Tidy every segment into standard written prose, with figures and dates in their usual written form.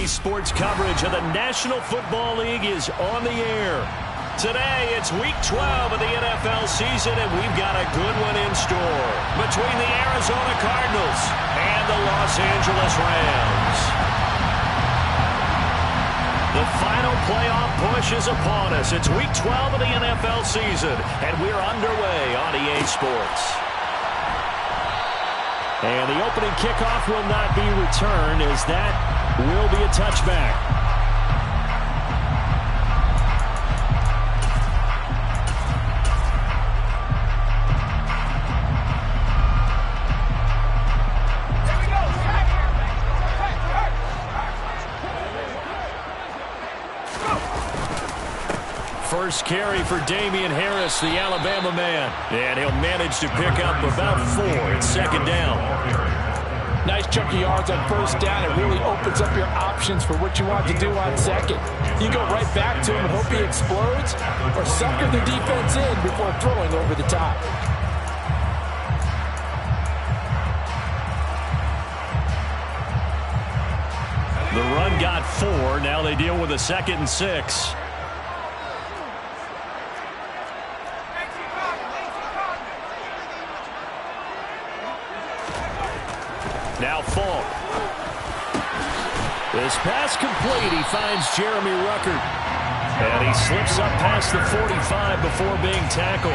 EA Sports coverage of the National Football League is on the air. Today, it's Week 12 of the NFL season, and we've got a good one in store between the Arizona Cardinals and the Los Angeles Rams. The final playoff push is upon us. It's Week 12 of the NFL season, and we're underway on EA Sports. And the opening kickoff will not be returned, as that will be a touchback. First carry for Damian Harris, the Alabama man. And he'll manage to pick up about 4. It's second down. Nice chunk of yards on first down. It really opens up your options for what you want to do on second. You go right back to him and hope he explodes, or sucker the defense in before throwing over the top. The run got 4. Now they deal with a 2nd and 6. Now Falk. This pass complete. He finds Jeremy Ruckert. And he slips up past the 45 before being tackled.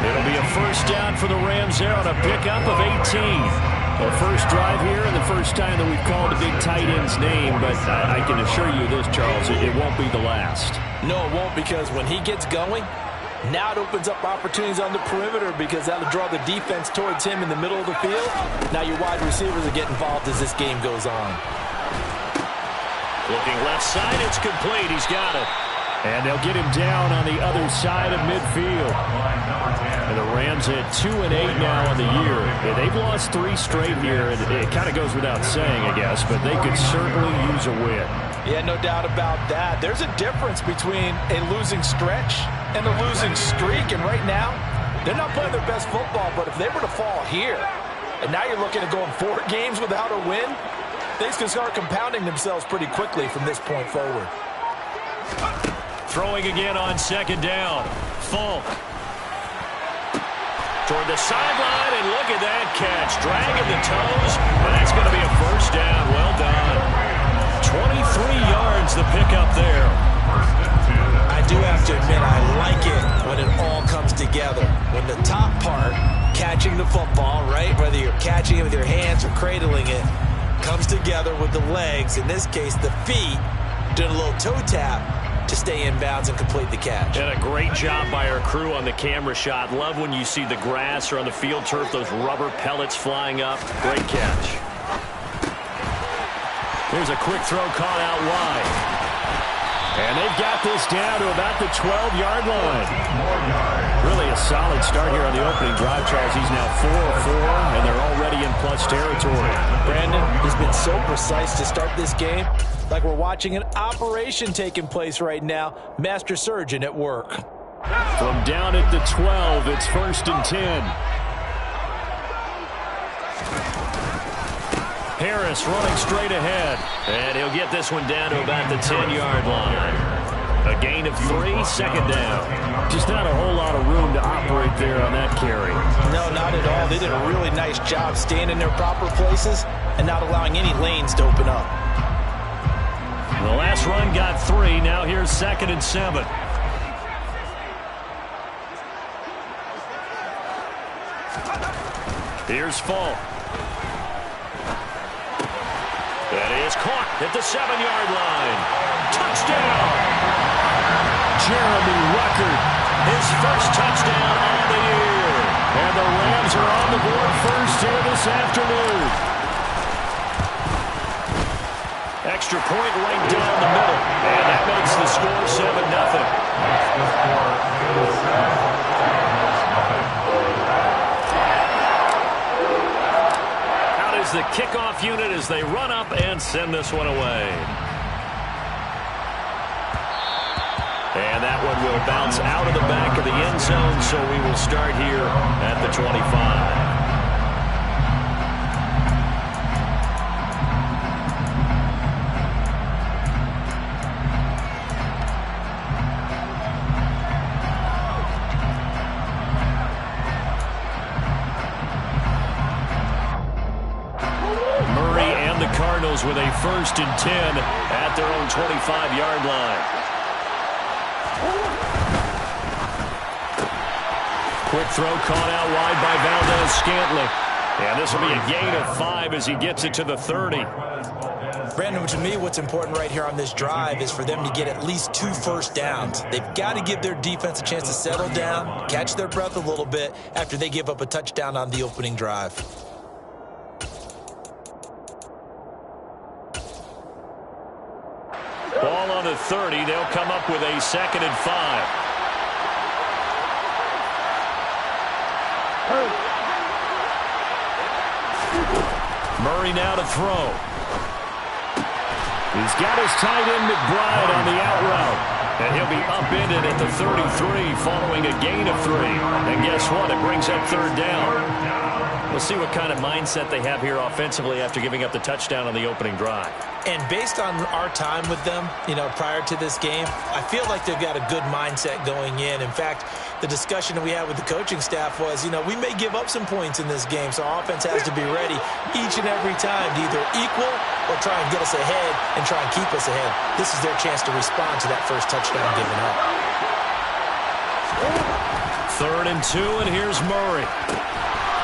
It'll be a first down for the Rams there on a pickup of 18. The first drive here and the first time that we've called a big tight end's name. But I can assure you this, Charles, it won't be the last. No, it won't, because when he gets going, now it opens up opportunities on the perimeter, because that'll draw the defense towards him in the middle of the field. Now your wide receivers will get involved as this game goes on. Looking left side, it's complete. He's got it. And they'll get him down on the other side of midfield. And the Rams at 2-8 now on the year. Yeah, they've lost 3 straight here, and it kind of goes without saying, I guess, but they could certainly use a win. Yeah, no doubt about that. There's a difference between a losing stretch and a losing streak, and right now, they're not playing their best football, but if they were to fall here, and now you're looking at going 4 games without a win, things can start compounding themselves pretty quickly from this point forward. Throwing again on second down. Falk. Toward the sideline, and look at that catch. Dragging the toes, but that's going to be a first down. Well done. 23 yards the pickup there. I do have to admit, I like it when it all comes together. When the top part, catching the football, right, whether you're catching it with your hands or cradling it, comes together with the legs, in this case the feet, doing a little toe tap to stay in bounds and complete the catch. And a great job by our crew on the camera shot. Love when you see the grass or on the field turf, those rubber pellets flying up. Great catch. Here's a quick throw caught out wide. And they've got this down to about the 12-yard line. Really a solid start here on the opening drive, Charles. He's now 4 of 4, and they're already in plus territory. Brandon has been so precise to start this game, like we're watching an operation taking place right now. Master surgeon at work. From down at the 12, it's 1st and 10. Harris running straight ahead, and he'll get this one down to about the 10-yard line. A gain of 3, second down. Just not a whole lot of room to operate there on that carry. No, not at all. They did a really nice job staying in their proper places and not allowing any lanes to open up. The last run got 3. Now here's 2nd and 7. Here's Falk. That is caught at the 7-yard line. Touchdown! Jeremy Ruckert, his first touchdown on the year. And the Rams are on the board first here this afternoon. Extra point right down the middle. And that makes the score 7-0. The kickoff unit as they run up and send this one away. And that one will bounce out of the back of the end zone, so we will start here at the 25. Cardinals with a 1st and 10 at their own 25-yard line. Quick throw caught out wide by Valdez-Scantling. And this will be a gain of 5 as he gets it to the 30. Brandon, to me, what's important right here on this drive is for them to get at least 2 first downs. They've got to give their defense a chance to settle down, catch their breath a little bit after they give up a touchdown on the opening drive. Ball on the 30. They'll come up with a 2nd and 5. Murray now to throw. He's got his tight end McBride on the out route. And he'll be upended at the 33 following a gain of 3. And guess what? It brings up 3rd down. We'll see what kind of mindset they have here offensively after giving up the touchdown on the opening drive. And based on our time with them, prior to this game, I feel like they've got a good mindset going in. In fact, the discussion that we had with the coaching staff was, we may give up some points in this game, so our offense has to be ready each and every time to either equal or try and get us ahead and try and keep us ahead. This is their chance to respond to that first touchdown given up. 3rd and 2, and here's Murray.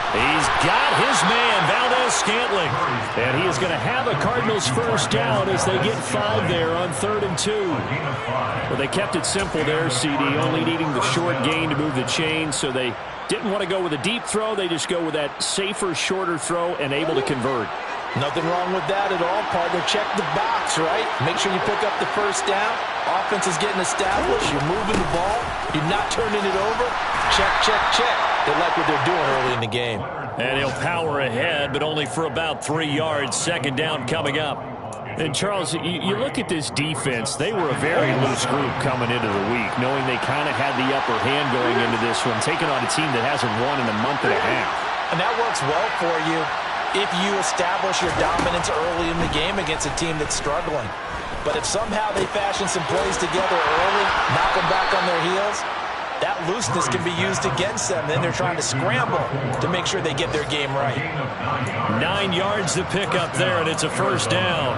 He's got his man, Valdez-Scantling. And he is going to have a Cardinals 1st down as they get 5 there on 3rd and 2. Well, they kept it simple there, CD, only needing the short gain to move the chain, so they didn't want to go with a deep throw. They just go with that safer, shorter throw and able to convert. Nothing wrong with that at all, partner. Check the box, right? Make sure you pick up the 1st down. Offense is getting established. You're moving the ball. You're not turning it over. Check, check, check. They like what they're doing early in the game. And he'll power ahead, but only for about 3 yards. 2nd down coming up. And, Charles, you look at this defense. They were a very loose group coming into the week, knowing they kind of had the upper hand going into this one, taking on a team that hasn't won in a month and a half. And that works well for you if you establish your dominance early in the game against a team that's struggling. But if somehow they fashion some plays together early, knock them back on their heels, that looseness can be used against them. Then they're trying to scramble to make sure they get their game right. 9 yards to pick up there, and it's a 1st down.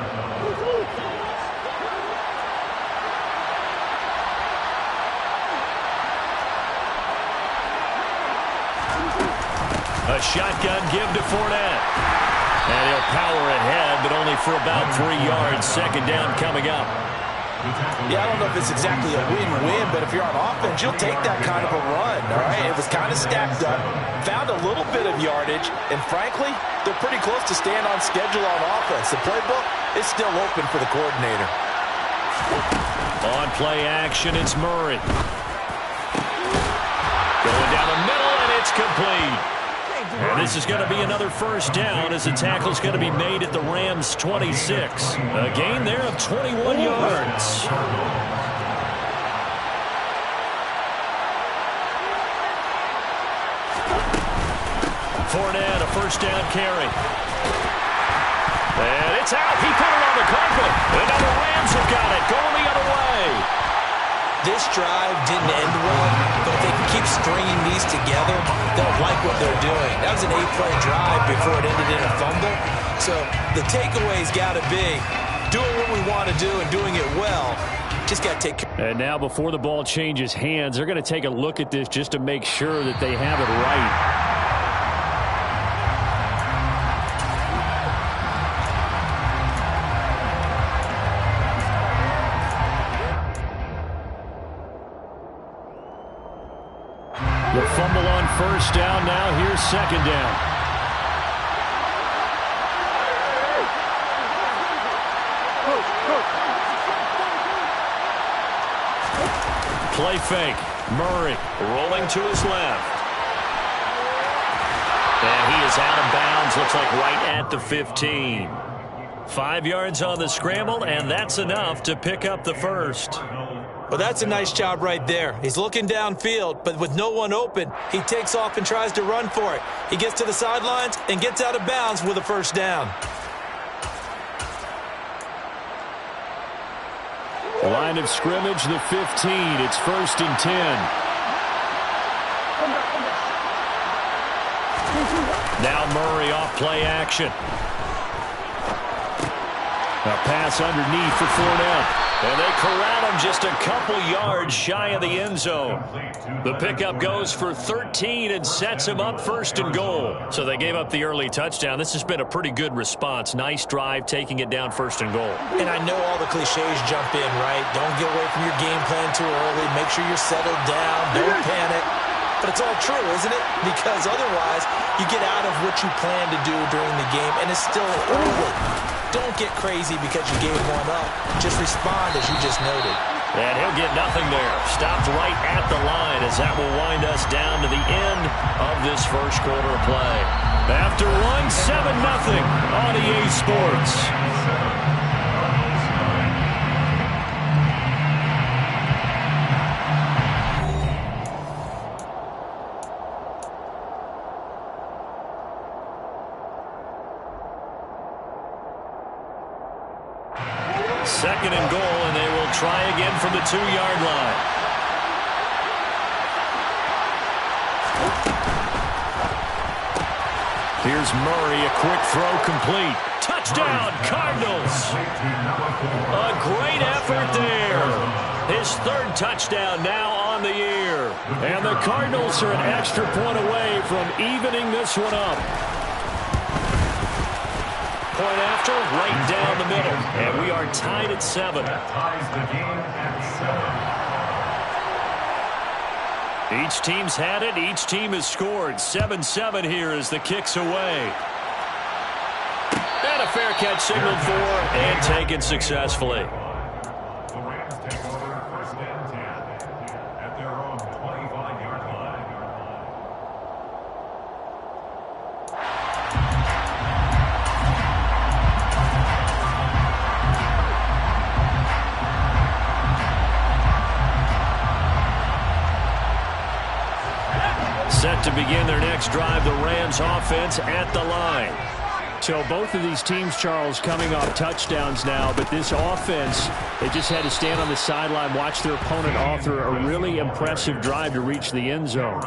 A shotgun give to Fournette. And he'll power ahead, but only for about 3 yards. 2nd down coming up. Yeah, I don't know if it's exactly a win-win, but if you're on offense, you'll take that kind of a run, all right? It was kind of stacked up, found a little bit of yardage, and frankly, they're pretty close to staying on schedule on offense. The playbook is still open for the coordinator. On play action, it's Murray. Going down the middle, and it's complete. And this is going to be another 1st down as the tackle's going to be made at the Rams' 26. A gain there of 21 yards. Fournette, a 1st down carry. And it's out. He put it on the carpet. And now the Rams have got it. Going the other way. This drive didn't end well, but if they can keep stringing these together, they'll like what they're doing. That was an 8-play drive before it ended in a fumble. So the takeaway's got to be doing what we want to do and doing it well. Just got to take care. And now before the ball changes hands, they're going to take a look at this just to make sure that they have it right. The fumble on 1st down. Now here's 2nd down. Play fake. Murray rolling to his left. And he is out of bounds. Looks like right at the 15. 5 yards on the scramble, and that's enough to pick up the 1st. Well, that's a nice job right there. He's looking downfield, but with no one open, he takes off and tries to run for it. He gets to the sidelines and gets out of bounds with a 1st down. Line of scrimmage, the 15. It's 1st and 10. Now Murray off play action. A pass underneath for Fournette. And they corral him just a couple yards shy of the end zone. The pickup goes for 13 and sets him up 1st and goal. So they gave up the early touchdown. This has been a pretty good response. Nice drive, taking it down 1st and goal. And I know all the cliches jump in, right? Don't get away from your game plan too early. Make sure you're settled down. Don't panic. But it's all true, isn't it? Because otherwise, you get out of what you plan to do during the game, and it's still early. Don't get crazy because you gave one up. Just respond as you just noted. And he'll get nothing there. Stopped right at the line as that will wind us down to the end of this first quarter play. After one, 7-0 on EA Sports. Second and goal, and they will try again from the 2-yard line. Here's Murray, a quick throw complete. Touchdown, Cardinals! A great effort there. His 3rd touchdown now on the year. And the Cardinals are an extra point away from evening this one up. Point after, right down the middle. And we are tied at 7. Each team's had it. Each team has scored. 7-7 here as the kick's away. And a fair catch signaled for and taken successfully. Set to begin their next drive, the Rams offense at the line. So both of these teams, Charles, coming off touchdowns now, but this offense, they just had to stand on the sideline, watch their opponent author a really impressive drive to reach the end zone.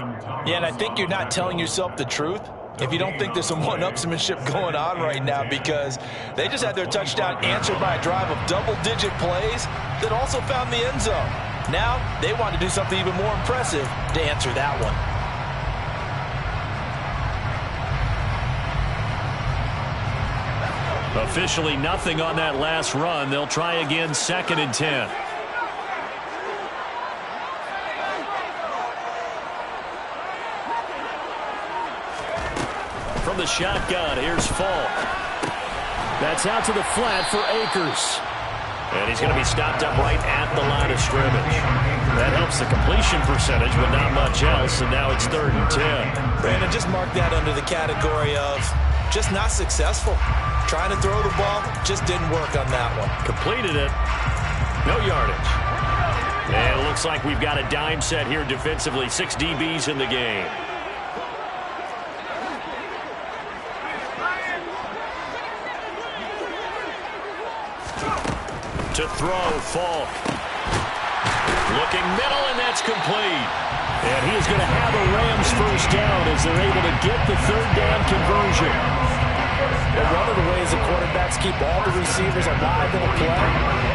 Yeah, and I think you're not telling yourself the truth if you don't think there's some one-upsmanship going on right now, because they just had their touchdown answered by a drive of double-digit plays that also found the end zone. Now they want to do something even more impressive to answer that one. Officially nothing on that last run. They'll try again, 2nd and 10. From the shotgun, here's Falk. That's out to the flat for Akers. And he's going to be stopped up right at the line of scrimmage. That helps the completion percentage, but not much else, and now it's 3rd and 10. Brandon, just mark that under the category of just not successful. Trying to throw the ball, just didn't work on that one. Completed it. No yardage. And it looks like we've got a dime set here defensively. 6 DBs in the game. To throw, Falk. Looking middle, and that's complete. And he is going to have a Rams first down as they're able to get the 3rd down conversion. Well, one of the ways the quarterbacks keep all the receivers alive in a play,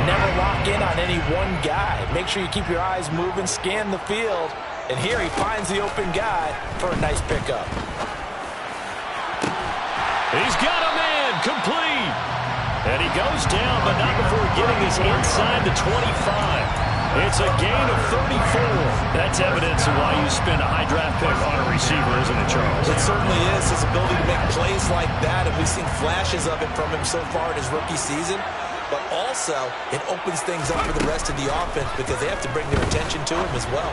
never lock in on any one guy. Make sure you keep your eyes moving, scan the field. And here he finds the open guy for a nice pickup. He's got a man, complete. And he goes down, but not before getting his inside the 25. It's a gain of 34. That's evidence of why you spend a high draft pick on a receiver, isn't it, Charles? It certainly is. His ability to make plays like that, and we've seen flashes of it from him so far in his rookie season. But also, it opens things up for the rest of the offense because they have to bring their attention to him as well.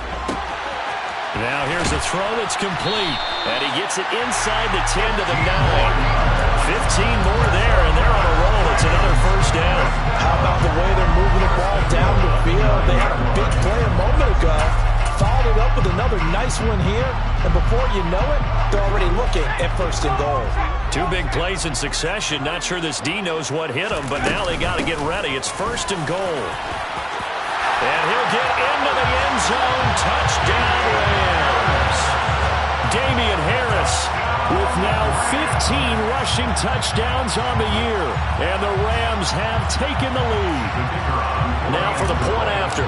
Now here's a throw that's complete. And he gets it inside the 10 to the 9. 15 more there, and they're on a roll. It's another first down. How about the way they're moving the ball down the field? They had a big play a moment ago. Followed it up with another nice one here. And before you know it, they're already looking at 1st and goal. 2 big plays in succession. Not sure this D knows what hit him, but now they got to get ready. It's 1st and goal. And he'll get into the end zone. Touchdown, Rams. Damian Harris with now 15 rushing touchdowns on the year. And the Rams have taken the lead. Now for the point after.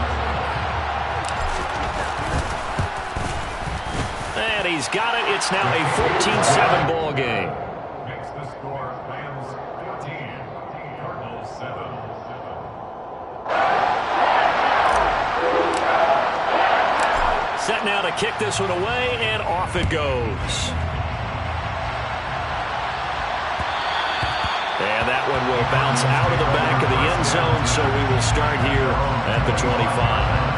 And he's got it. It's now a 14-7 ball game. Makes the score Rams 14, Cardinals 7. Set now to kick this one away, and off it goes. And that one will bounce out of the back of the end zone, so we will start here at the 25.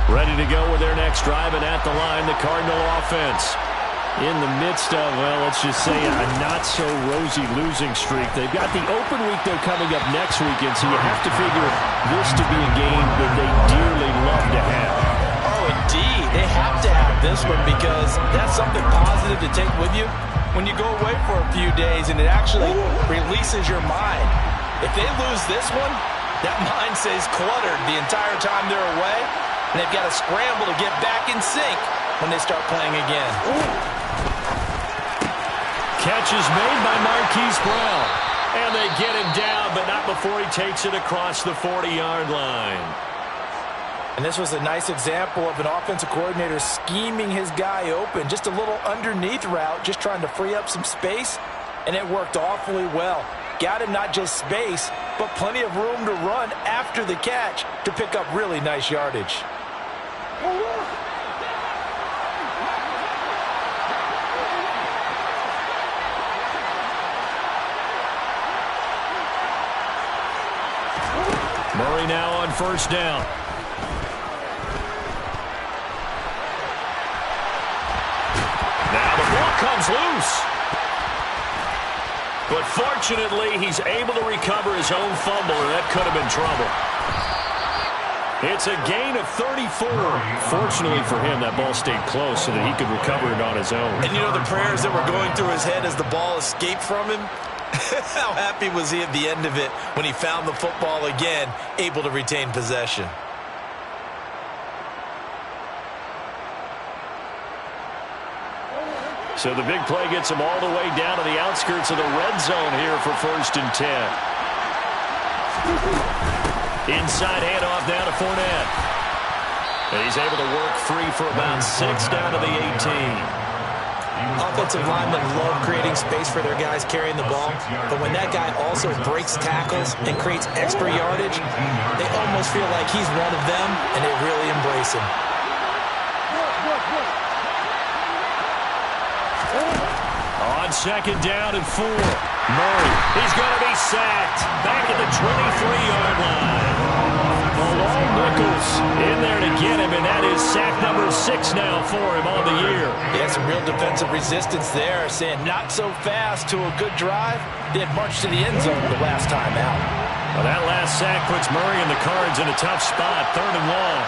Ready to go with their next drive, and at the line, the Cardinal offense. In the midst of, well, let's just say a not-so-rosy losing streak. They've got the open week, though, coming up next weekend, so you have to figure this to be a game that they dearly love to have. Oh, indeed. They have to have this one because that's something positive to take with you when you go away for a few days, and it actually releases your mind. If they lose this one, that mind stays cluttered the entire time they're away. And they've got to scramble to get back in sync when they start playing again. Catch is made by Marquise Brown. And they get him down, but not before he takes it across the 40-yard line. And this was a nice example of an offensive coordinator scheming his guy open. Just a little underneath route, just trying to free up some space. And it worked awfully well. Got him not just space, but plenty of room to run after the catch to pick up really nice yardage. Murray now on first down. Now the ball comes loose. But fortunately, he's able to recover his own fumble, and that could have been trouble. It's a gain of 34. Fortunately for him, that ball stayed close so that he could recover it on his own. And you know the prayers that were going through his head as the ball escaped from him? How happy was he at the end of it when he found the football again, able to retain possession? So the big play gets him all the way down to the outskirts of the red zone here for 1st and 10. Inside handoff down to Fournette. And he's able to work free for about 6 down to the 18. Offensive linemen love creating space for their guys carrying the ball, but when that guy also breaks tackles and creates extra yardage, they almost feel like he's one of them, and they really embrace him. On 2nd down and 4. Murray, he's going to be sacked. Back at the 23-yard line. Malone Nichols in there to get him, and that is sack number 6 now for him on the year. Yeah, some real defensive resistance there, saying not so fast to a good drive. They had marched to the end zone the last time out. Well, that last sack puts Murray and the Cards in a tough spot, 3rd and long.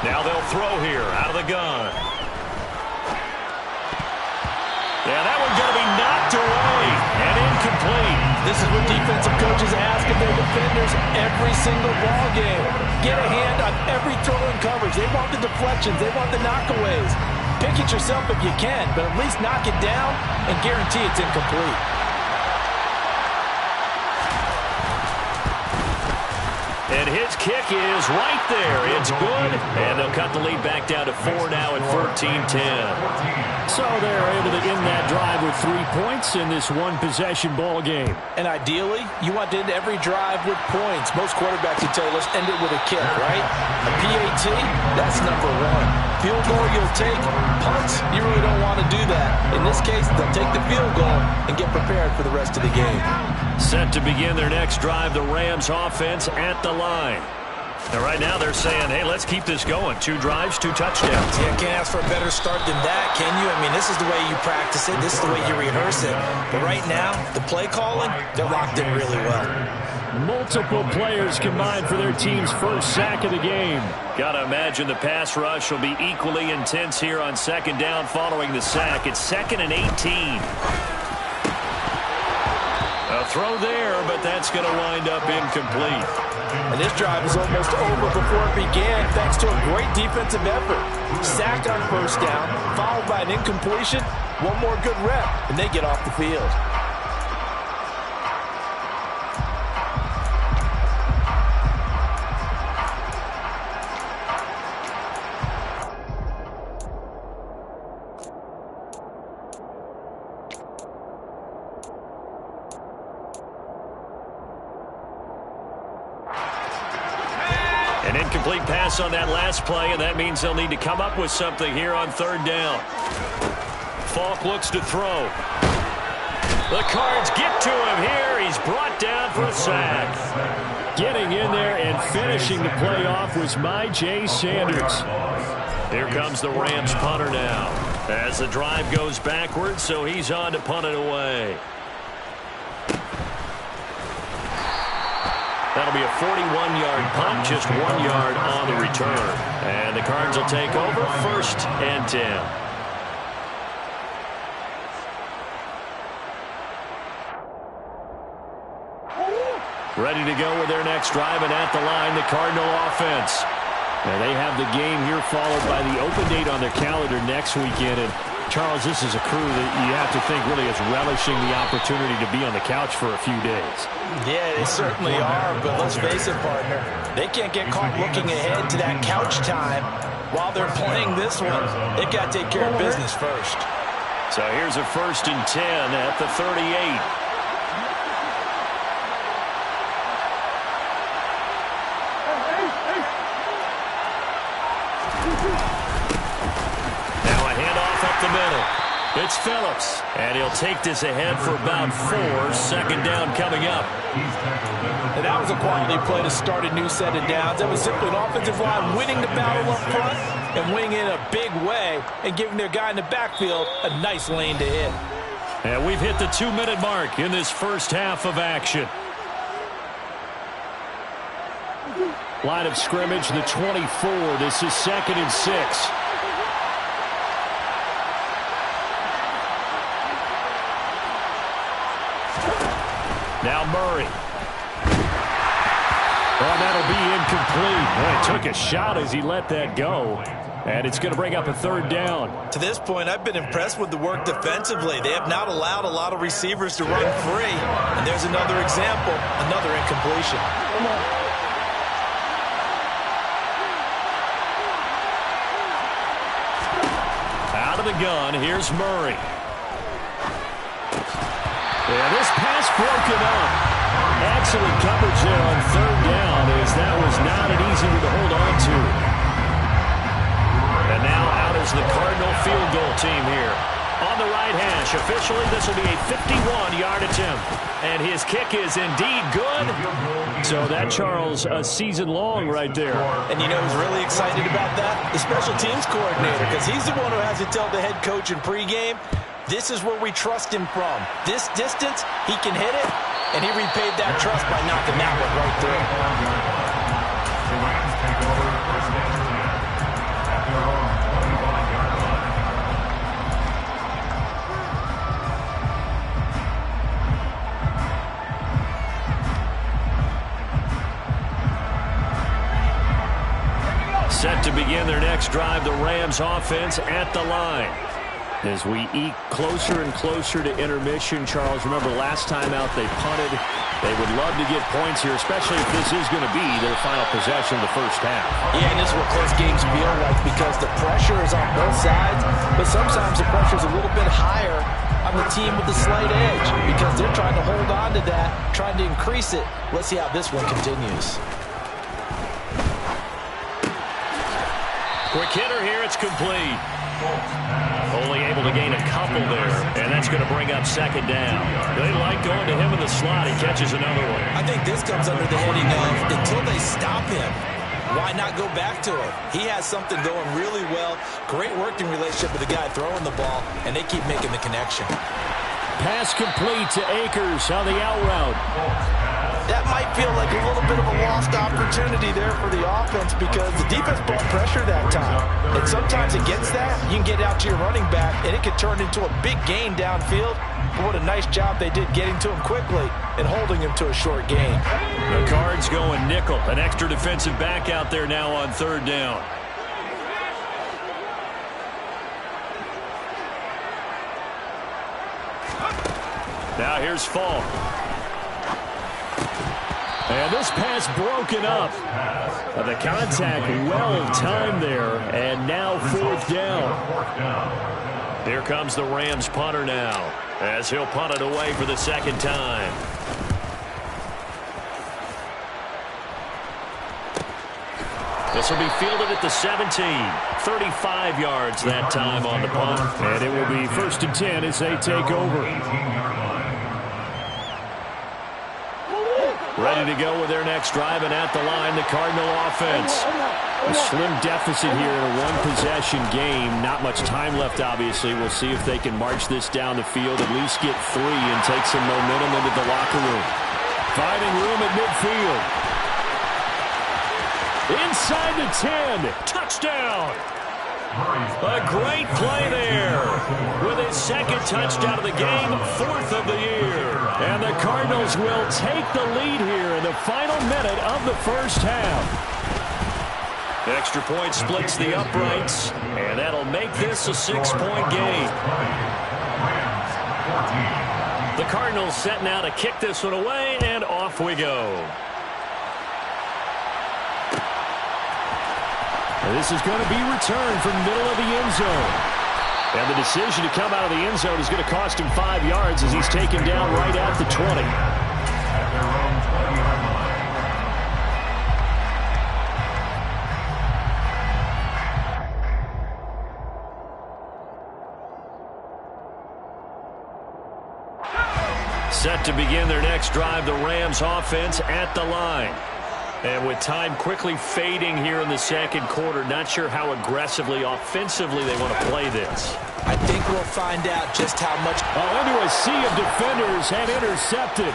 Now they'll throw here out of the gun. Yeah, that one's going to be knocked away and incomplete. This is what defensive coaches ask of their defenders every single ball game. Get a hand on every throw in coverage. They want the deflections. They want the knockaways. Pick it yourself if you can, but at least knock it down and guarantee it's incomplete. And his kick is right there. It's good. And they'll cut the lead back down to 4 now at 14-10. So they're able to end that drive with 3 points in this one-possession ball game. And ideally, you want to end every drive with points. Most quarterbacks would tell you, let's end it with a kick, right? A PAT, that's number 1. Field goal you'll take. Punts, you really don't want to do that. In this case, they'll take the field goal and get prepared for the rest of the game. Set to begin their next drive, the Rams offense at the line. And right now they're saying, hey, let's keep this going. 2 drives, 2 touchdowns. Yeah, can't ask for a better start than that, can you? I mean, this is the way you practice it. This is the way you rehearse it. But right now, the play calling, they're locked in really well. Multiple players combined for their team's first sack of the game. Got to imagine the pass rush will be equally intense here on second down following the sack. It's 2nd and 18. A throw there, but that's going to wind up incomplete. And this drive is almost over before it began thanks to a great defensive effort. Sack on first down, followed by an incompletion. One more good rep, and they get off the field. An incomplete pass on that last play, and that means they'll need to come up with something here on 3rd down. Falk looks to throw. The Cards get to him here. He's brought down for a sack. Getting in there and finishing the play off was J. Sanders. Here comes the Rams punter now. As the drive goes backwards, so he's on to punt it away. That'll be a 41-yard punt, just 1 yard on the return. And the Cards will take over 1st and 10. Ready to go with their next drive, and at the line, the Cardinal offense. And they have the game here followed by the open date on their calendar next weekend. And Charles, this is a crew that you have to think really is relishing the opportunity to be on the couch for a few days. Yeah, they certainly are, but let's face it, partner. They can't get caught looking ahead to that couch time while they're playing this one. They've got to take care of business first. So here's a 1st and 10 at the 38. The middle. It's Phillips, and he'll take this ahead for about 4. 2nd down coming up. And that was a quality play to start a new set of downs. That was simply an offensive line winning the battle up front and winning in a big way and giving their guy in the backfield a nice lane to hit. And we've hit the 2-minute mark in this first half of action. Line of scrimmage, the 24. This is 2nd and 6. Now Murray. Oh, that'll be incomplete. Boy, took a shot as he let that go. And it's going to bring up a 3rd down. To this point, I've been impressed with the work defensively. They have not allowed a lot of receivers to run free. And there's another example, another incompletion. Out of the gun, here's Murray. Yeah, this pass broken up. Excellent coverage there on 3rd down, as that was not an easy one to hold on to. And now out is the Cardinal field goal team here. On the right hash, officially this will be a 51-yard attempt. And his kick is indeed good. So that, Charles, a season long right there. And you know who's really excited about that? The special teams coordinator, because he's the one who has to tell the head coach in pregame, this is where we trust him from. This distance, he can hit it, and he repaid that trust by knocking that one right through. The Rams take over 1st and 10 at their own 25-yard line. Set to begin their next drive, the Rams offense at the line. As we eke closer and closer to intermission, Charles, remember last time out they punted. They would love to get points here, especially if this is going to be their final possession of the first half. Yeah, and this is what close games feel like because the pressure is on both sides, but sometimes the pressure is a little bit higher on the team with the slight edge because they're trying to hold on to that, trying to increase it. Let's see how this one continues. Quick hitter here, it's complete. Only able to gain a couple there, and that's going to bring up 2nd down. They like going to him in the slot. He catches another one. I think this comes under the heading of until they stop him. why not go back to him? He has something going really well. Great working relationship with the guy throwing the ball, and they keep making the connection. Pass complete to Akers on the out route. That might feel like a little bit of a lost opportunity there for the offense because the defense brought pressure that time. And sometimes against that, you can get out to your running back, and it can turn into a big gain downfield. But what a nice job they did getting to him quickly and holding him to a short gain. The Cards going nickel. An extra defensive back out there now on third down. Now here's Falk. And this pass broken up. The contact well timed there. And now fourth down. Here comes the Rams punter now, as he'll punt it away for the second time. This will be fielded at the 17. 35 yards that time on the punt. And it will be 1st and 10 as they take over. Ready to go with their next drive, and at the line, the Cardinal offense. A slim deficit here in a one-possession game. Not much time left, obviously. We'll see if they can march this down the field, at least get 3 and take some momentum into the locker room. Finding room at midfield. Inside the 10. Touchdown. A great play there. With his second touchdown of the game, 4th of the year. And the Cardinals will take the lead here in the final minute of the first half. Extra point splits the uprights, and that'll make this a 6-point game. The Cardinals set now to kick this one away, and off we go. And this is going to be returned from middle of the end zone. And the decision to come out of the end zone is going to cost him 5 yards as he's taken down right at the 20. Set to begin their next drive, the Rams offense at the line. And with time quickly fading here in the second quarter, not sure how aggressively, offensively they want to play this. I think we'll find out just how much. Into a sea of defenders and intercepted.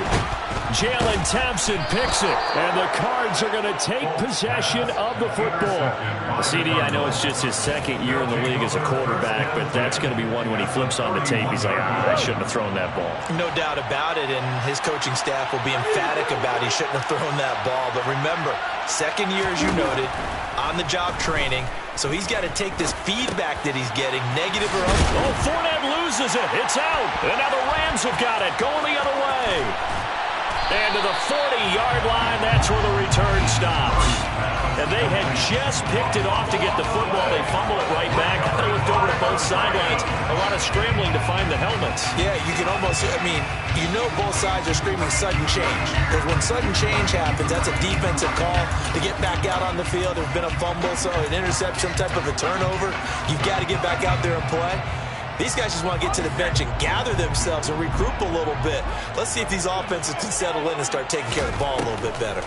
Jalen Thompson picks it, and the Cards are going to take possession of the football. CD, I know it's just his second year in the league as a quarterback, but that's going to be one when he flips on the tape. He's like, I shouldn't have thrown that ball. No doubt about it, and his coaching staff will be emphatic about he shouldn't have thrown that ball. But remember, second year, as you noted, on-the-job training, so he's got to take this feedback that he's getting, negative or otherwise. Oh, Fournette loses it. It's out. And now the Rams have got it, going the other way. And to the 40-yard line, that's where the return stops. And they had just picked it off to get the football. They fumble it right back. I looked over at both sidelines. A lot of scrambling to find the helmets. Yeah, you can almost, I mean, you know both sides are screaming sudden change. Because when sudden change happens, that's a defensive call to get back out on the field. There's been a fumble, so an interception, some type of a turnover. You've got to get back out there and play. These guys just want to get to the bench and gather themselves and regroup a little bit. Let's see if these offenses can settle in and start taking care of the ball a little bit better.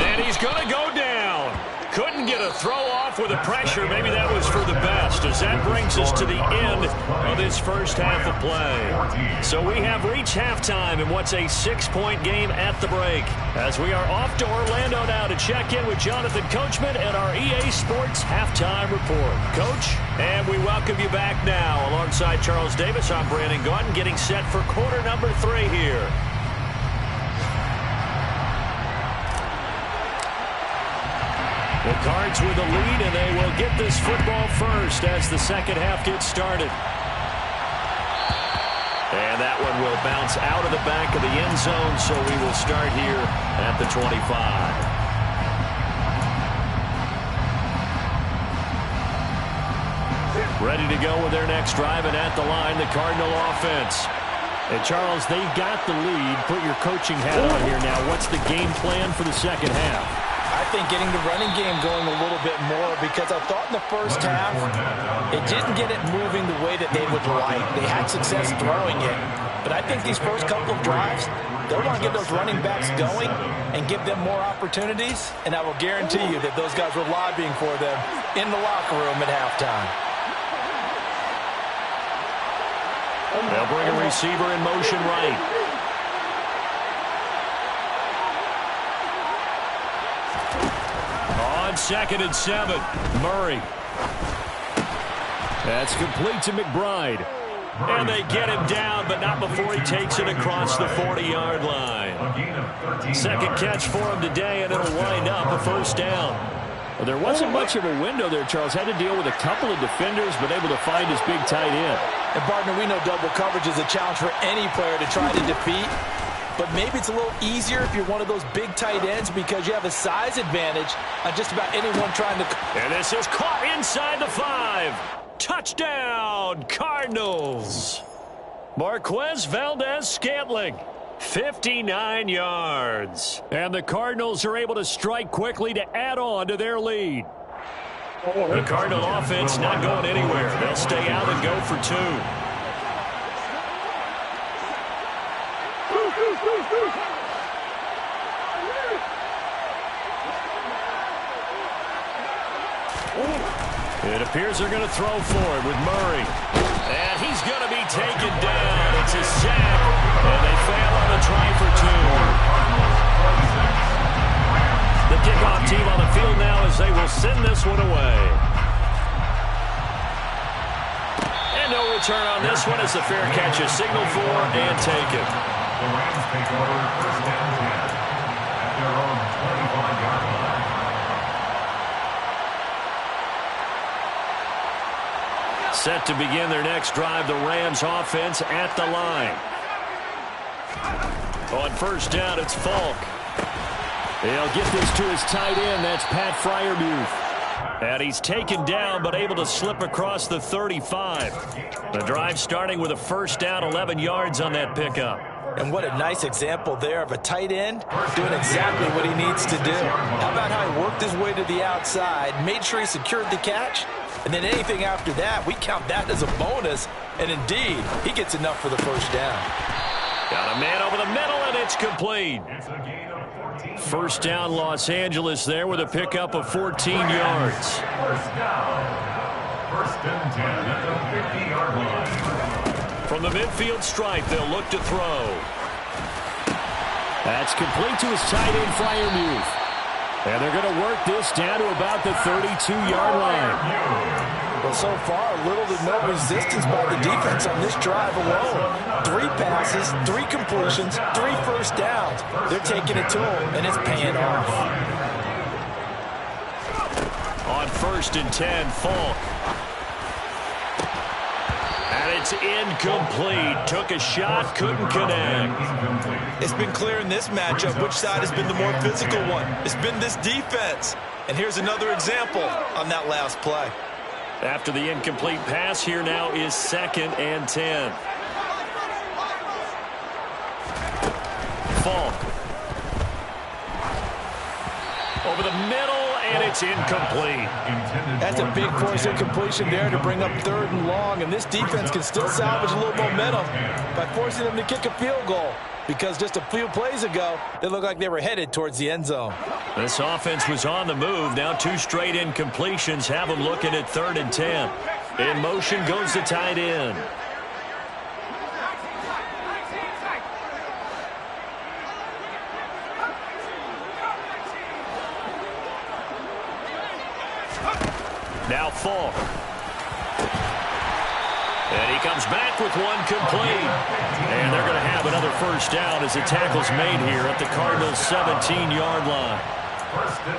And he's going to go down. Couldn't get a throw off with the pressure. Maybe that was for the best, as that brings us to the end of this first half of play. So we have reached halftime in what's a 6-point game at the break, as we are off to Orlando now to check in with Jonathan Coachman and our EA Sports Halftime Report. Coach, and we welcome you back now. Alongside Charles Davis, I'm Brandon Gaudin, getting set for quarter number 3 here. The Cards with the lead, and they will get this football first as the second half gets started. And that one will bounce out of the back of the end zone, so we will start here at the 25. Ready to go with their next drive, and at the line, the Cardinal offense. And Charles, they got the lead. Put your coaching hat on here now. What's the game plan for the second half? I think getting the running game going a little bit more, because I thought in the first half it didn't get it moving the way that they would like. They had success throwing it, but I think these first couple of drives, they'll want to get those running backs going and give them more opportunities, and I will guarantee you that those guys were lobbying for them in the locker room at halftime. They'll bring a receiver in motion right. On 2nd and 7, Murray. That's complete to McBride. And they get him down, but not before he takes it across the 40-yard line. Second catch for him today, and it'll wind up a first down. Well, there wasn't much of a window there, Charles. Had to deal with a couple of defenders, but able to find his big tight end. And, partner, we know double coverage is a challenge for any player to try to defeat. But maybe it's a little easier if you're one of those big tight ends because you have a size advantage on just about anyone trying to... And this is caught inside the 5. Touchdown, Cardinals. Marquez Valdez-Scantling, 59 yards. And the Cardinals are able to strike quickly to add on to their lead. The Cardinal offense not going anywhere. They'll stay out and go for 2. It appears they're going to throw for it with Murray. And he's going to be taken down. It's a sack. And they fail on the try for 2. The kickoff team on the field now as they will send this one away. And no return on this one as the fair catch is signaled for and taken. The Rams take over 1st and 10 at their own 25-yard line. Set to begin their next drive, the Rams offense at the line. On 1st down, it's Falk. He'll get this to his tight end. That's Pat Freiermuth. And he's taken down, but able to slip across the 35. The drive starting with a 1st down, 11 yards on that pickup. And what a nice example there of a tight end doing exactly what he needs to do. How about how he worked his way to the outside, made sure he secured the catch, and then anything after that, we count that as a bonus. And indeed, he gets enough for the 1st down. Got a man over the middle, and it's complete. 1st down, Los Angeles there with a pickup of 14 yards. 1st down. 1st and 10 at the 50-yard line. From the midfield stripe, they'll look to throw. That's complete to his tight end, Freiermuth. And they're going to work this down to about the 32-yard line. Well, so far, little to no resistance by the defense on this drive alone. 3 passes, 3 completions, 3 1st downs. They're taking it to him, and it's paying off. On 1st and 10, Falk. And it's incomplete. Took a shot, couldn't connect. It's been clear in this matchup which side has been the more physical one. It's been this defense. And here's another example on that last play. After the incomplete pass, here now is 2nd and 10. Falk. Over the middle, and it's incomplete. That's a big force incompletion there to bring up 3rd and long, and this defense can still salvage a little momentum by forcing them to kick a field goal, because just a few plays ago, they looked like they were headed towards the end zone. This offense was on the move. Now 2 straight incompletions have them looking at 3rd and 10. In motion goes the tight end. Now Falk. And he comes back with one complete. And they're going to have another 1st down as the tackle's made here at the Cardinals' 17-yard line.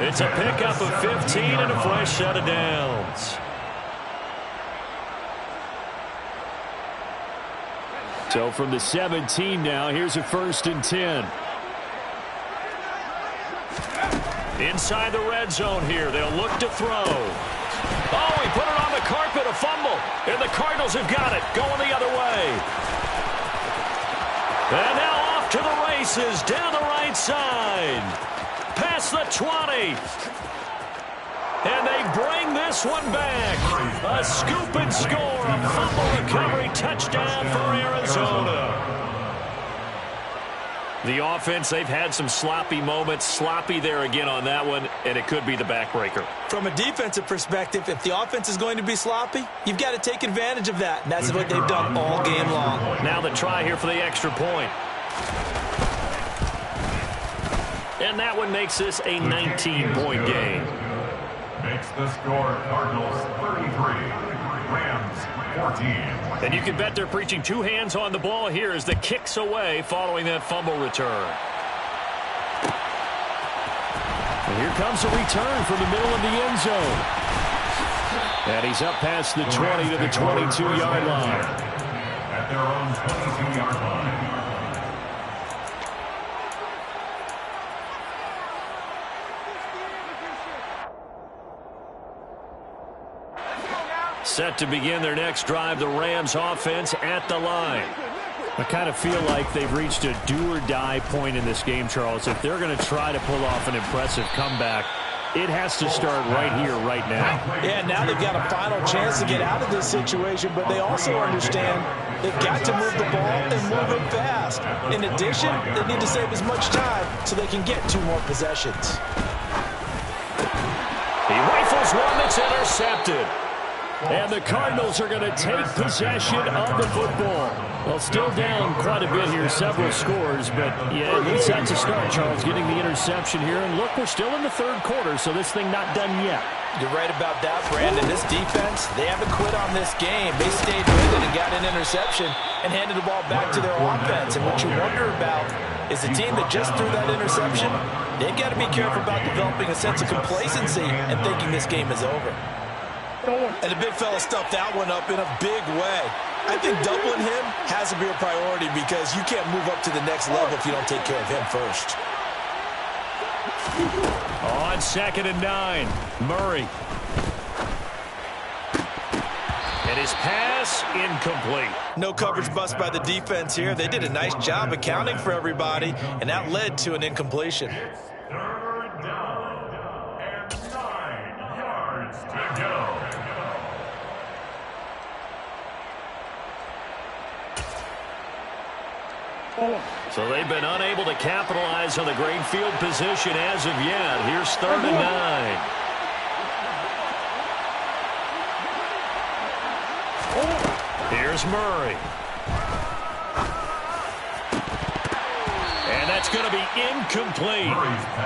It's a pickup of 15 and a fresh set of downs. So from the 17 now, here's a 1st and 10. Inside the red zone here, they'll look to throw. Oh, he put it on the carpet, a fumble. And the Cardinals have got it, going the other way. And now off to the races, down the right side. past the 20. And they bring this one back. A scoop and score, a fumble recovery touchdown for Arizona. The offense, they've had some sloppy moments. Sloppy there again on that one, and it could be the backbreaker. From a defensive perspective, if the offense is going to be sloppy, you've got to take advantage of that. And that's what they've done all game long. Now the try here for the extra point. And that one makes this a 19-point game. Makes the score Cardinals 33, Rams 14. And you can bet they're preaching two hands on the ball here as the kick's away following that fumble return. And here comes a return from the middle of the end zone. And he's up past the 20 to the 22-yard line. At their own 22-yard line. Set to begin their next drive, the Rams offense at the line. I kind of feel like they've reached a do-or-die point in this game, Charles. If they're going to try to pull off an impressive comeback, it has to start right here, right now. Yeah, now they've got a final chance to get out of this situation, but they also understand they've got to move the ball and move it fast. In addition, they need to save as much time so they can get two more possessions. He rifles one that's intercepted. And the Cardinals are going to take possession of the football. Well, still down quite a bit here, several scores, but yeah, at least that's a start, Charles, getting the interception here. And look, we're still in the third quarter, so this thing not done yet. You're right about that, Brandon. This defense, they haven't quit on this game. They stayed with it and got an interception and handed the ball back to their offense. And what you wonder about is the team that just threw that interception, they've got to be careful about developing a sense of complacency and thinking this game is over. And the big fella stuffed that one up in a big way. I think doubling him has to be a priority because you can't move up to the next level if you don't take care of him first. On 2nd and 9, Murray. And his pass incomplete. No coverage bust by the defense here. They did a nice job accounting for everybody, and that led to an incompletion. Third down and 9 yards to go. So they've been unable to capitalize on the great field position as of yet. Here's 3rd and 9. Here's Murray. And that's going to be incomplete.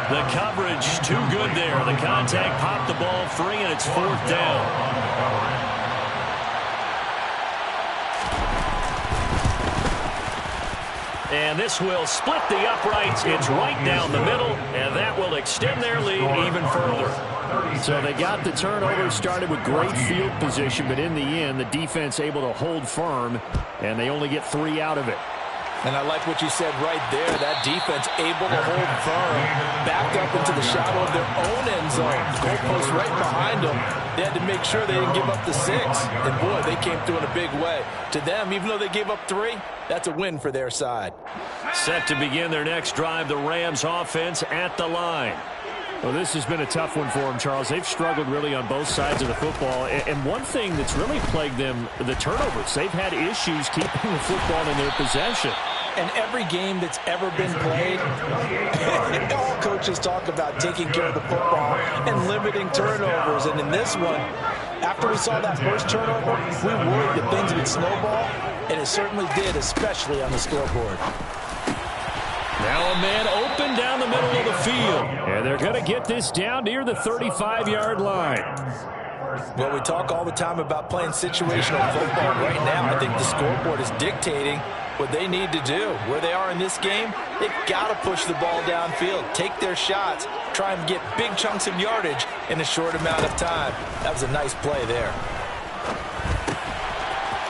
The coverage too good there. The contact popped the ball free, and it's 4th down. And this will split the uprights. It's right down the middle, and that will extend their lead even further. So they got the turnover started with great field position, but in the end, the defense able to hold firm, and they only get 3 out of it. And I like what you said right there. That defense able to hold firm, backed up into the shadow of their own end zone. Goalpost right behind them. They had to make sure they didn't give up the 6. And, boy, they came through in a big way. To them, even though they gave up 3, that's a win for their side. Set to begin their next drive, the Rams offense at the line. Well, this has been a tough one for them, Charles. They've struggled really on both sides of the football. And one thing that's really plagued them, the turnovers. They've had issues keeping the football in their possession. And every game that's ever been played, all coaches talk about taking care of the football and limiting turnovers. And in this one, after we saw that first turnover, we worried that things would snowball, and it certainly did, especially on the scoreboard. Now a man open down the middle of the field. And they're going to get this down near the 35-yard line. Well, we talk all the time about playing situational football. Right now, I think the scoreboard is dictating what they need to do. Where they are in this game, they've got to push the ball downfield, take their shots, try and get big chunks of yardage in a short amount of time. That was a nice play there.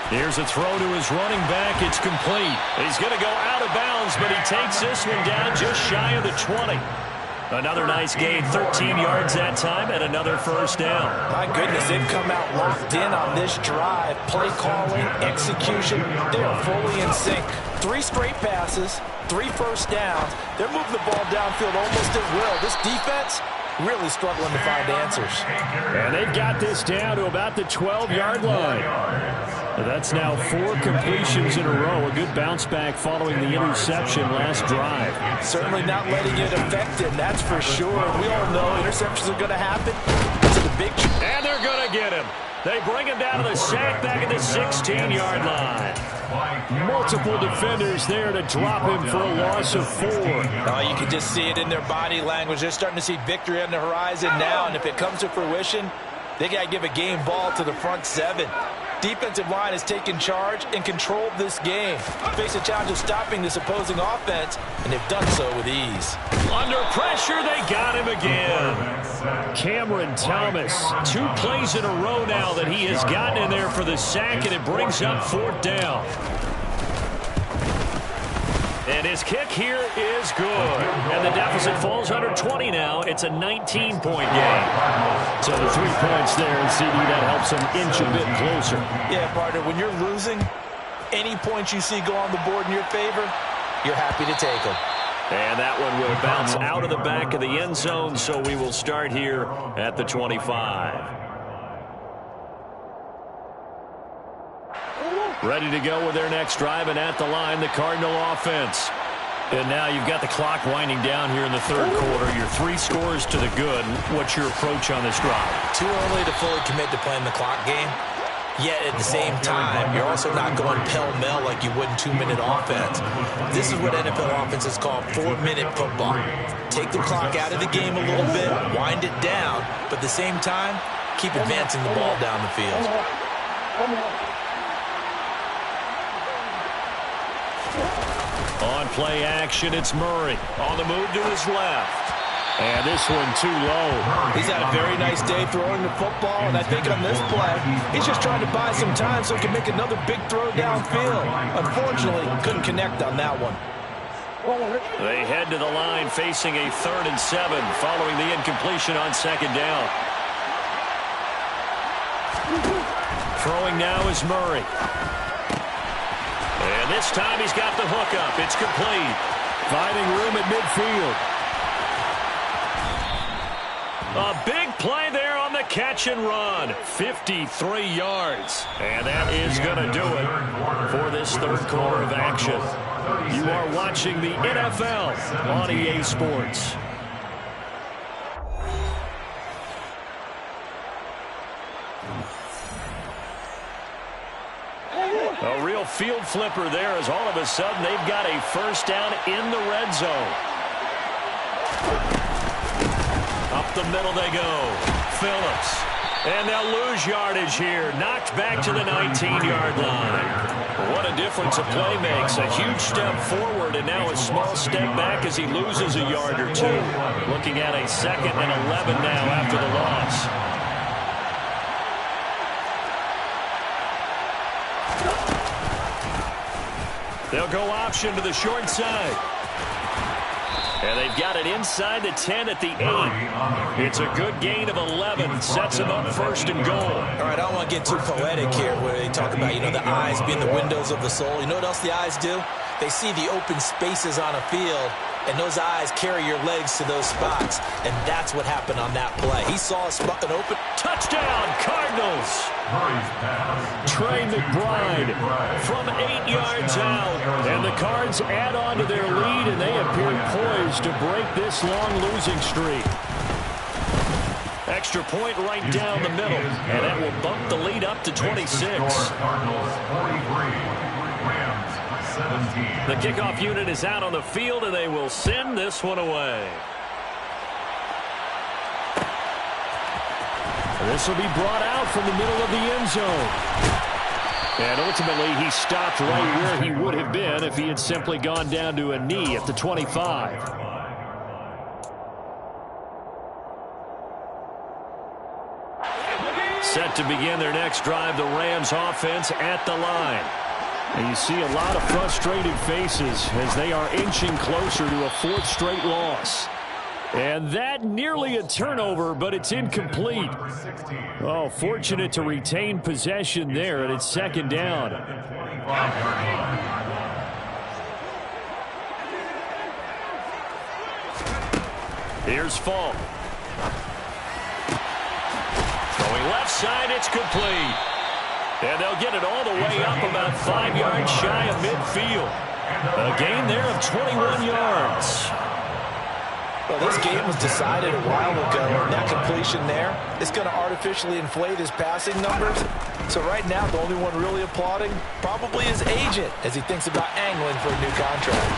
Here's a throw to his running back. It's complete. He's going to go out of bounds, but he takes this one down just shy of the 20. Another nice gain, 13 yards that time, and another first down. My goodness, they've come out locked in on this drive. Play calling, execution, they are fully in sync. 3 straight passes, 3 first downs. They're moving the ball downfield almost at will. This defense really struggling to find answers. And they've got this down to about the 12-yard line. That's now 4 completions in a row. A good bounce back following the interception last drive. Certainly not letting it affect him, that's for sure. We all know interceptions are going to happen. It's a big... And they're going to get him. They bring him down to the sack back at the 16-yard line. Multiple defenders there to drop him for a loss of 4. Oh, you can just see it in their body language. They're starting to see victory on the horizon now, and if it comes to fruition, they got to give a game ball to the front 7. Defensive line has taken charge and controlled this game. Face a challenge of stopping this opposing offense, and they've done so with ease. Under pressure, they got him again. Cameron Thomas, 2 plays in a row now that he has gotten in there for the sack, and it brings up 4th down. And his kick here is good. And the deficit falls under 20 now. It's a 19-point game. So the 3 points there, and CD, that helps him inch a bit closer. Yeah, partner, when you're losing, any points you see go on the board in your favor, you're happy to take them. And that one will bounce out of the back of the end zone, so we will start here at the 25. Ready to go with their next drive, and at the line, the Cardinal offense. And now you've got the clock winding down here in the 3rd quarter. Your 3 scores to the good. What's your approach on this drive? Too early to fully commit to playing the clock game. Yet at the same time, you're also not going pell-mell like you would in 2-minute offense. This is what NFL offenses call 4-minute football. Take the clock out of the game a little bit, wind it down, but at the same time, keep advancing the ball down the field. On play action, it's Murray. On the move to his left. And this one too low. He's had a very nice day throwing the football, and I think on this play, he's just trying to buy some time so he can make another big throw downfield. Unfortunately, couldn't connect on that one. They head to the line facing a 3rd and 7 following the incompletion on 2nd down. Throwing now is Murray. And this time he's got the hook up. It's complete. Finding room at midfield. A big play there on the catch and run. 53 yards. And that is going to do it for this 3rd quarter of action. You are watching the NFL on EA Sports. A real field flipper there as all of a sudden they've got a 1st down in the red zone. Up the middle they go. Phillips. And they'll lose yardage here. Knocked back to the 19-yard line. What a difference a play makes. A huge step forward and now a small step back as he loses a yard or 2. Looking at a 2nd and 11 now after the loss. They'll go option to the short side. And they've got it inside the 10 at the 8. It's a good gain of 11. Sets them up 1st and goal. All right, I don't want to get too poetic here where they talk about, the eyes being the windows of the soul. You know what else the eyes do? They see the open spaces on a field, and those eyes carry your legs to those spots. And that's what happened on that play. He saw an open... Touchdown, Cardinals! Trey McBride from 8 yards out. And the Cards add on to their lead, and they appear poised to break this long losing streak. Extra point right down the middle, and that will bump the lead up to 26. The kickoff unit is out on the field, and they will send this one away. This will be brought out from the middle of the end zone. And ultimately, he stopped right where he would have been if he had simply gone down to a knee at the 25. Set to begin their next drive, the Rams offense at the line. And you see a lot of frustrated faces as they are inching closer to a 4th straight loss. And that nearly a turnover, but it's incomplete. Oh, fortunate to retain possession there, and it's 2nd down. Here's Falk. Going left side, it's complete. And they'll get it all the way up about 5 yards shy of midfield. A gain there of 21 yards. Well, this game was decided a while ago, and that completion there is going to artificially inflate his passing numbers. So right now, the only one really applauding probably his agent as he thinks about angling for a new contract.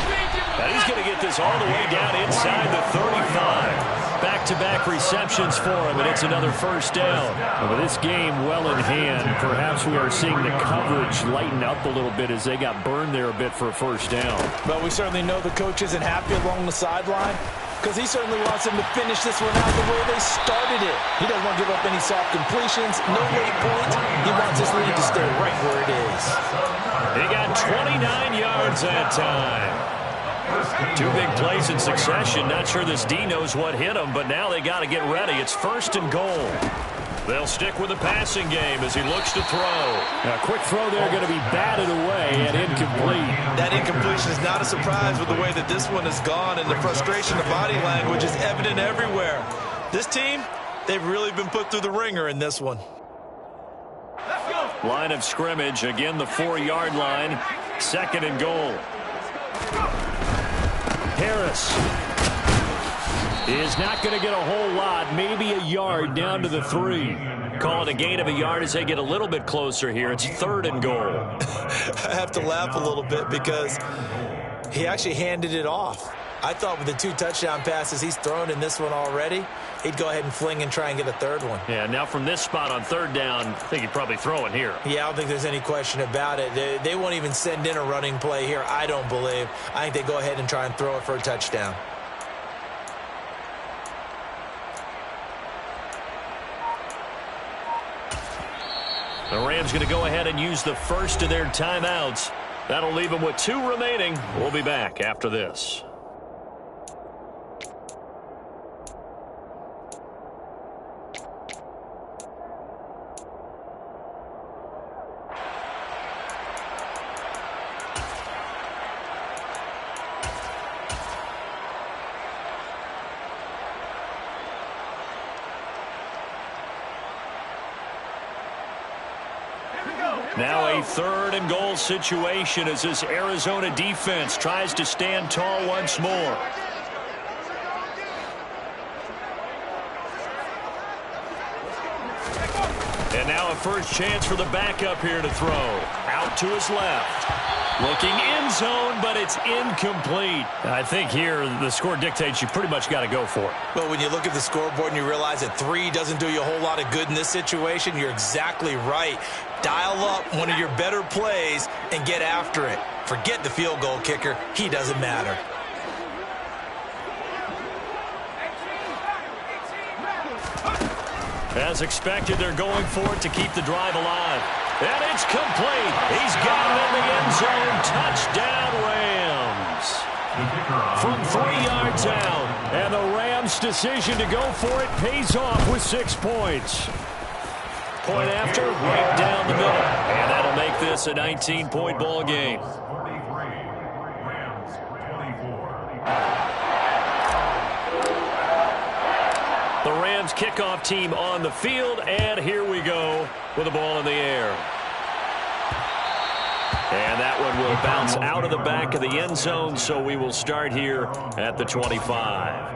And he's going to get this all the way down inside the 35. Back-to-back receptions for him, and it's another first down. And with this game well in hand, perhaps we are seeing the coverage lighten up a little bit as they got burned there a bit for a first down. But we certainly know the coach isn't happy along the sideline, because he certainly wants them to finish this one out the way they started it. He doesn't want to give up any soft completions, no late points. He wants his lead to stay right where it is. He got 29 yards that time. 2 big plays in succession. Not sure this D knows what hit him, but now they got to get ready. It's 1st and goal. They'll stick with the passing game as he looks to throw. A quick throw there going to be batted away and incomplete. That incompletion is not a surprise with the way that this one has gone, and the frustration of body language is evident everywhere. This team, they've really been put through the ringer in this one. Line of scrimmage, again the 4-yard line. 2nd and goal. Harris is not going to get a whole lot, maybe a yard down to the 3. Call it a gain of a yard as they get a little bit closer here. It's 3rd and goal. I have to laugh a little bit because he actually handed it off. I thought with the 2 touchdown passes he's thrown in this one already, he'd go ahead and fling and try and get a 3rd one. Yeah, now from this spot on 3rd down, I think he'd probably throw it here. Yeah, I don't think there's any question about it. They won't even send in a running play here, I don't believe. I think they go ahead and try and throw it for a touchdown. The Rams going to go ahead and use the first of their timeouts. That'll leave them with 2 remaining. We'll be back after this. Now a 3rd and goal situation as this Arizona defense tries to stand tall once more. And now a first chance for the backup here to throw. Out to his left. Looking end zone, but it's incomplete. I think here the score dictates you pretty much got to go for it. But when you look at the scoreboard and you realize that 3 doesn't do you a whole lot of good in this situation, you're exactly right. Dial up one of your better plays and get after it. Forget the field goal kicker. He doesn't matter. As expected, they're going for it to keep the drive alive. And it's complete. He's got it in the end zone. Touchdown, Rams. From 3 yards out. And the Rams' decision to go for it pays off with 6 points. Point after, right down the middle. And that'll make this a 19-point ball game. The Rams kickoff team on the field, and here we go with the ball in the air. And that one will bounce out of the back of the end zone, so we will start here at the 25.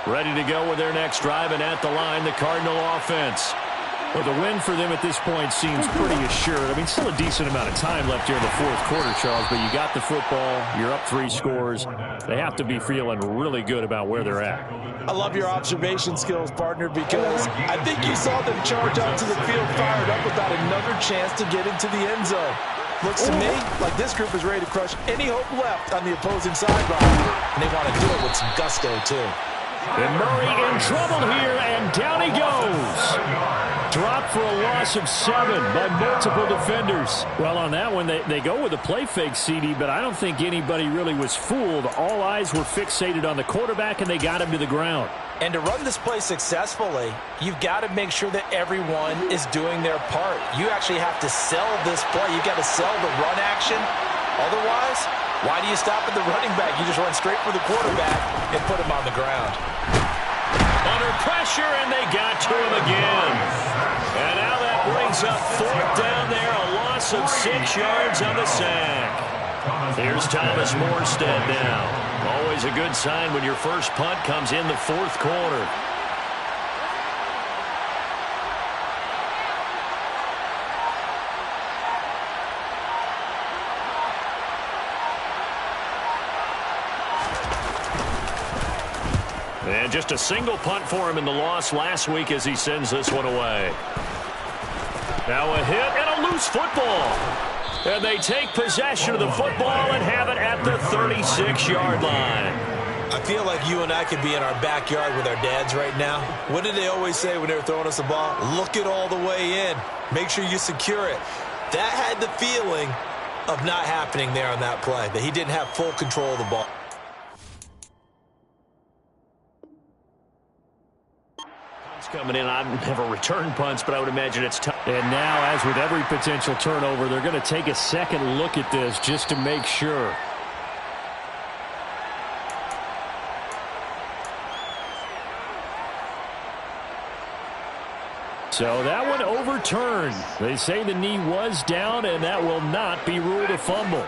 Ready to go with their next drive, and at the line, the Cardinal offense. Well, the win for them at this point seems pretty assured. I mean, still a decent amount of time left here in the 4th quarter, Charles, but you got the football, you're up 3 scores. They have to be feeling really good about where they're at. I love your observation skills, partner, because I think you saw them charge onto the field fired up about another chance to get into the end zone. Looks to me like this group is ready to crush any hope left on the opposing sideline, and they want to do it with some gusto, too. And Murray in trouble here, and down he goes. Dropped for a loss of 7 by multiple defenders. Well, on that one, they go with a play fake, CD, but I don't think anybody really was fooled. All eyes were fixated on the quarterback, and they got him to the ground. And to run this play successfully, you've got to make sure that everyone is doing their part. You actually have to sell this play. You've got to sell the run action. Otherwise, Why do you stop at the running back? You just run straight for the quarterback and put him on the ground. Under pressure, and they got to him again. And now that brings up 4th down there, a loss of 6 yards on the sack. Here's Thomas Morstead now. Always a good sign when your first punt comes in the 4th quarter. And just a single punt for him in the loss last week as he sends this one away. Now a hit and a loose football. And they take possession of the football and have it at the 36-yard line. I feel like you and I could be in our backyard with our dads right now. What did they always say when they were throwing us the ball? Look it all the way in. Make sure you secure it. That had the feeling of not happening there on that play, that he didn't have full control of the ball. Coming in, I've never returned punts, but I would imagine it's tough. And now, as with every potential turnover, they're going to take a second look at this just to make sure. So that one overturned. They say the knee was down, and that will not be ruled a fumble.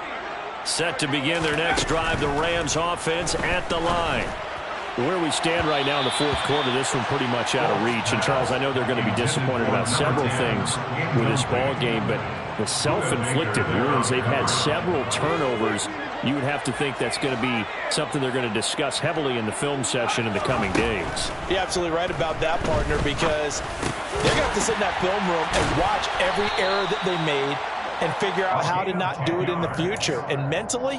Set to begin their next drive, the Rams offense at the line. Where we stand right now in the 4th quarter, this one pretty much out of reach. And, Charles, I know they're going to be disappointed about several things with this ball game, but the self-inflicted wounds, they've had several turnovers. You would have to think that's going to be something they're going to discuss heavily in the film session in the coming days. You're absolutely right about that, partner, because they're going to have to sit in that film room and watch every error that they made and figure out how to not do it in the future. And mentally,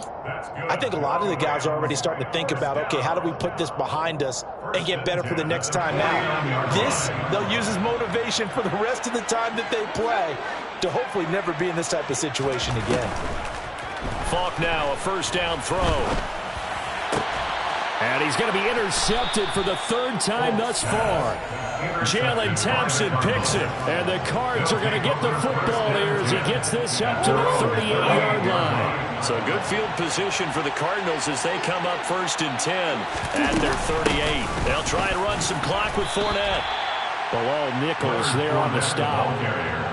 I think a lot of the guys are already starting to think about, okay, how do we put this behind us and get better for the next time out? This, they'll use as motivation for the rest of the time that they play to hopefully never be in this type of situation again. Falk now, a 1st down throw. And he's going to be intercepted for the 3rd time thus far. Jalen Thompson picks it, and the Cards are going to get the football here as he gets this up to the 38-yard line. So good field position for the Cardinals as they come up 1st and 10 at their 38. They'll try and run some clock with Fournette. Bilal Nichols there on the stop.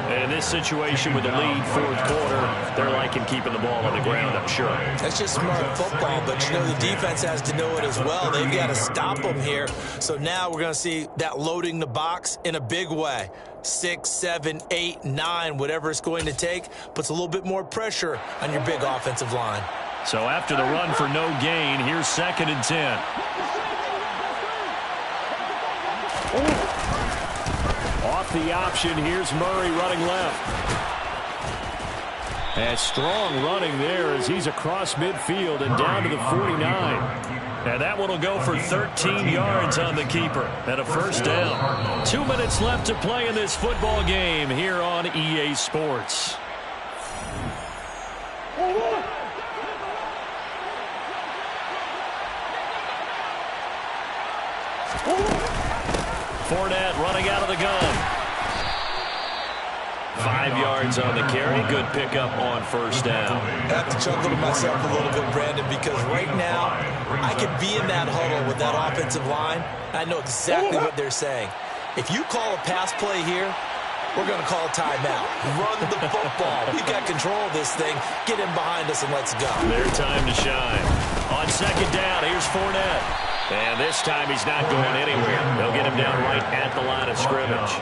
And in this situation with the lead 4th quarter, they're liking keeping the ball on the ground, I'm sure. That's just smart football, but you know the defense has to know it as well. They've got to stop them here. So now we're going to see that loading the box in a big way. 6, 7, 8, 9, whatever it's going to take, puts a little bit more pressure on your big offensive line. So after the run for no gain, here's 2nd and 10. Off the option, here's Murray running left. And strong running there as he's across midfield and down to the 49. And that one will go for 13 yards on the keeper and a 1st down. 2 minutes left to play in this football game here on EA Sports. Fournette running out of the gun. 5 yards on the carry. Good pickup on 1st down. I have to chuckle to myself a little bit, Brandon, because right now I could be in that huddle with that offensive line. I know exactly what they're saying. If you call a pass play here, we're going to call a timeout. Run the football. We've got control of this thing. Get him behind us and let's go. Their time to shine. On 2nd down, here's Fournette. And this time he's not going anywhere. They'll get him down right at the line of scrimmage.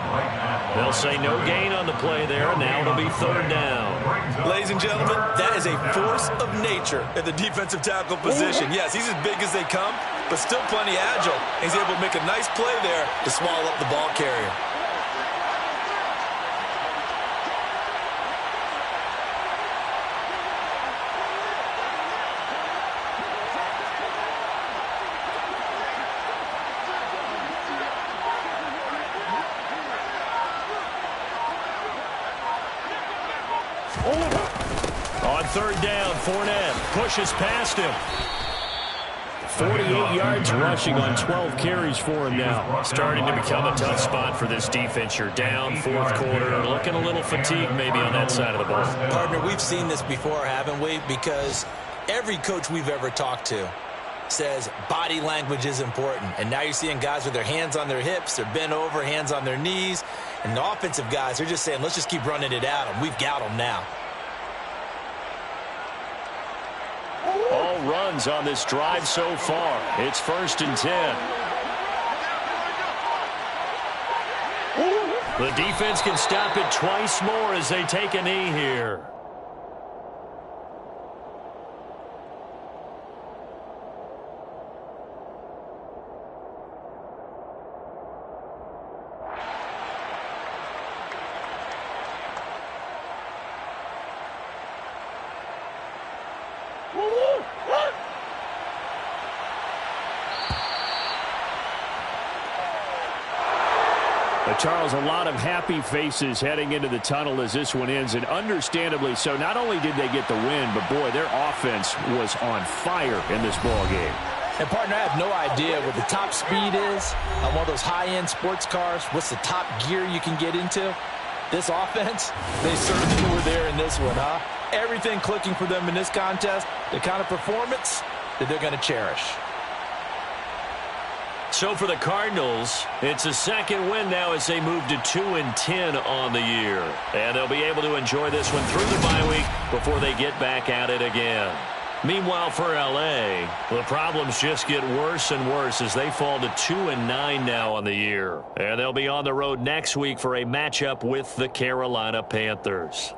They'll say no gain on the play there, and now it'll be 3rd down. Ladies and gentlemen, that is a force of nature at the defensive tackle position. Yes, he's as big as they come, but still plenty agile. He's able to make a nice play there to swallow up the ball carrier. On 3rd down, Fournette pushes past him. 48 yards rushing on 12 carries for him now. Starting to become a tough spot for this defense. You're down 4th quarter, looking a little fatigued maybe on that side of the ball. Partner, we've seen this before, haven't we? Because Every coach we've ever talked to says body language is important. And now you're seeing guys with their hands on their hips, they're bent over, hands on their knees. And the offensive guys, they're just saying, let's just keep running it at them. We've got them now. All runs on this drive so far. It's 1st and 10. The defense can stop it twice more as they take a knee here. Charles, a lot of happy faces heading into the tunnel as this one ends, and understandably so. Not only did they get the win, but, boy, their offense was on fire in this ball game. And, partner, I have no idea what the top speed is on one of those high-end sports cars. What's the top gear you can get into? This offense, they certainly were there in this one, huh? Everything clicking for them in this contest, the kind of performance that they're going to cherish. So for the Cardinals, it's a second win now as they move to 2-10 on the year. And they'll be able to enjoy this one through the bye week before they get back at it again. Meanwhile, for L.A., the problems just get worse and worse as they fall to 2-9 now on the year. And they'll be on the road next week for a matchup with the Carolina Panthers.